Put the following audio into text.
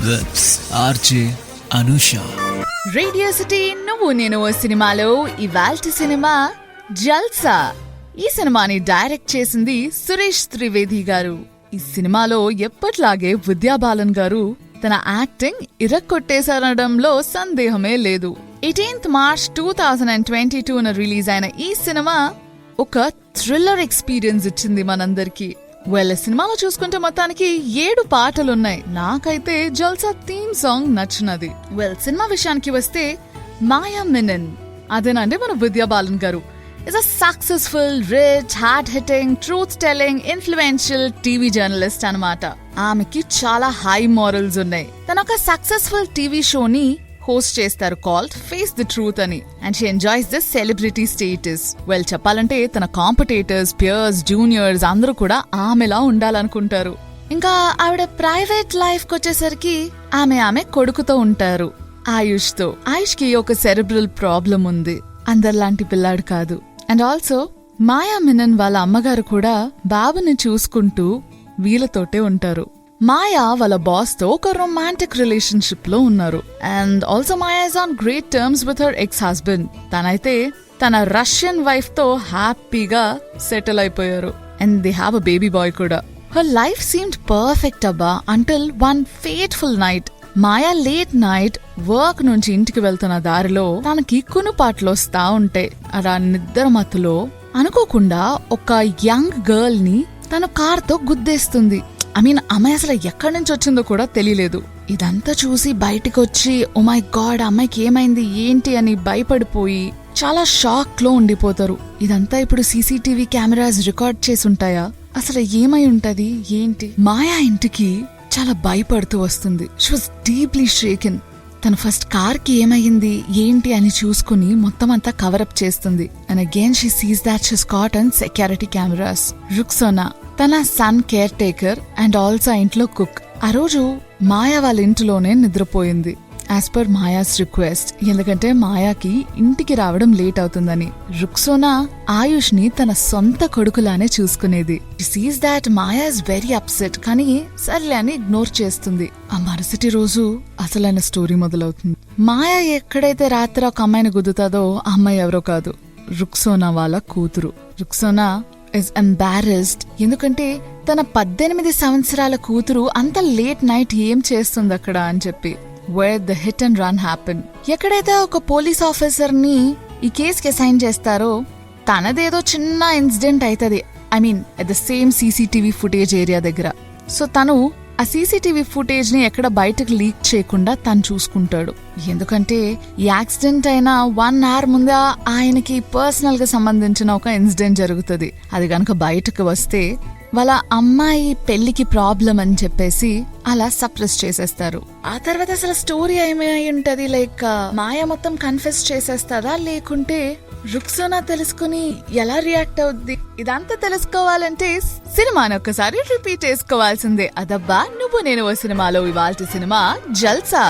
With RJ Anusha. Radio city నువ్వు నేను సినిమాలో ఇవాల్టి సినిమా జల్సా. ఈ సినిమాని డైరెక్ట్ చేసింది సురేష్ త్రివేది గారు. ఈ సినిమాలో ఎప్పట్లాగే విద్యా బాలన్ గారు తన యాక్టింగ్ ఇరక్కొట్టేశారనడంలో సందేహమే లేదు. 18th March 2022 రిలీజ్ అయిన ఈ సినిమా ఒక థ్రిల్లర్ ఎక్స్పీరియన్స్ ఇచ్చింది మనందరికి. సినిమాలో చూసుకుంటే మొత్తానికి 7 పాటలున్నాయి. నాకైతే జల్సా థీమ్ సాంగ్ నచ్చినది. సినిమా విషయానికి వస్తే మాయా మీనన్ అదేనండి మన విద్యా బాలన్ గారు is a successful, rich, hard-hitting, truth-telling, influential TV journalist అన్నమాట. ఆమెకి చాలా హై మారల్స్ ఉన్నాయి. తన ఒక సక్సెస్ఫుల్ టీవీ షోని హోస్ట్ చేస్తారు కాల్డ్ ఫేస్ ది ట్రూత్ అని. And she enjoys this celebrity status. చెప్పాలంటే తన కాంపిటేటర్స్, పియర్స్, జూనియర్స్ అందరూ కూడా ఆమెలా ఉండాలనుకుంటారు. ఇంకా ఆవిడ ప్రైవేట్ లైఫ్ కొచ్చేసరికి ఆమె కొడుకుతో ఉంటారు, ఆయుష్ తో. ఆయుష్ కి ఒక సెరెబ్రల్ ప్రాబ్లం ఉంది, అందరిలాంటి పిల్లాడు కాదు. అండ్ ఆల్సో మాయా మీనన్ వాళ్ళ అమ్మగారు కూడా బాబుని చూసుకుంటూ వీళ్ళతోటే ఉంటారు. మాయా వాళ్ళ బాస్ తో ఒక రొమాంటిక్ రిలేషన్షిప్ లో ఉన్నారు. And also Maya is on great terms with her ex husband. తనైతే తన రష్యన్ వైఫ్ తో హ్యాపీగా సెటిల్ అయిపోయారు. And they have a baby bye కూడా. హర్ లైఫ్ సీమ్డ్ పర్ఫెక్ట్ అబ్బా అంటిల్ వన్ ఫేట్ఫుల్ నైట్. మాయా లేట్ నైట్ వర్క్ నుంచి ఇంటికి వెళ్తున్న దారిలో తనకి కునుపాట్లు వస్తా ఉంటాయి. అలా నిద్ర మత్తులో అనుకోకుండా ఒక యంగ్ గర్ల్ ని తన కార్ తో గుద్దేస్తుంది. అమ్మాయి అసలు ఎక్కడి నుంచి వచ్చిందో కూడా తెలియలేదు. ఇదంతా చూసి బయటికి వచ్చి ఓ మై గాడ్ అమ్మాయికి ఏమైంది ఏంటి అని భయపడిపోయి చాలా షాక్ లో ఉండిపోతారు. ఇదంతా ఇప్పుడు సీసీటీవీ కెమెరాస్ రికార్డ్ చేసి ఉంటాయా, అసలు ఏమై ఉంటది ఏంటి? మాయా ఇంటికి చాలా భయపడుతూ వస్తుంది. She was deeply షేకెన్. తను ఫస్ట్ కార్ కి ఏమైంది ఏంటి అని చూసుకుని మొత్తం అంతా కవరప్ చేస్తుంది. And again she sees that she's caught on security cameras. Rukhsana తన son care taker and also ఇంట్లో కుక్. ఆ రోజు మాయా వాళ్ళ ఇంటిలోనే నిద్రపోయింది యాజ్ పర్ మాయాస్ రిక్వెస్ట్. ఎందుకంటే మాయాకి ఇంటికి రావడం లేట్ అవుతుందని. రుక్సోనా ఆయుష్ ని తన సొంత కొడుకులానే చూసుకునేది. Sees that Maya is very upset, కానీ సర్లే అని ఇగ్నోర్ చేస్తుంది. ఆ మరుసటి రోజు అసలైన స్టోరీ మొదలవుతుంది. మాయా ఎక్కడైతే రాత్రి ఒక అమ్మాయిని గుద్దుతాదో ఆ అమ్మాయి ఎవరో కాదు, రుక్సోనా వాళ్ళ కూతురు. రుక్సోనా is embarrassed ఎందుకంటే తన 18 సంవత్సరాల కూతురు అంత లేట్ నైట్ ఏం చేస్తుంది అక్కడ అని చెప్పి. where the hit and run happened. ఎక్కడైతే ఒక పోలీస్ ఆఫీసర్ ని ఈ కేసుకి అసైన్ చేస్తారో తనదేదో చిన్న ఇన్సిడెంట్ అవుతుంది. at the same CCTV footage area దగ్గర. సో తను ఆ సీసీటీవీ ఫుటేజ్ ని ఎక్కడ బయటకు లీక్ చేయకుండా తను చూసుకుంటాడు. ఎందుకంటే ఈ యాక్సిడెంట్ అయిన 1 hour ముందే ఆయనకి పర్సనల్ గా సంబంధించిన ఒక ఇన్సిడెంట్ జరుగుతుంది. అది గనక బయటకు వస్తే వాళ్ళ అమ్మాయి పెళ్లికి ప్రాబ్లం అని చెప్పేసి అలా సప్రెస్ చేసేస్తారు. ఆ తర్వాత అసలు స్టోరీ ఏమై ఉంటది, లైక్ మాయ మొత్తం కన్ఫెస్ చేసేస్తారా లేకుంటే రుక్సోనా తెలుసుకుని ఎలా రియాక్ట్ అవుద్ది? ఇదంతా తెలుసుకోవాలంటే సినిమాని ఒక్కసారి రిపీట్ చేసుకోవాల్సిందే. అదబ్బా నువ్వు నేను సినిమాలో ఇవాల్టి సినిమా జల్సా.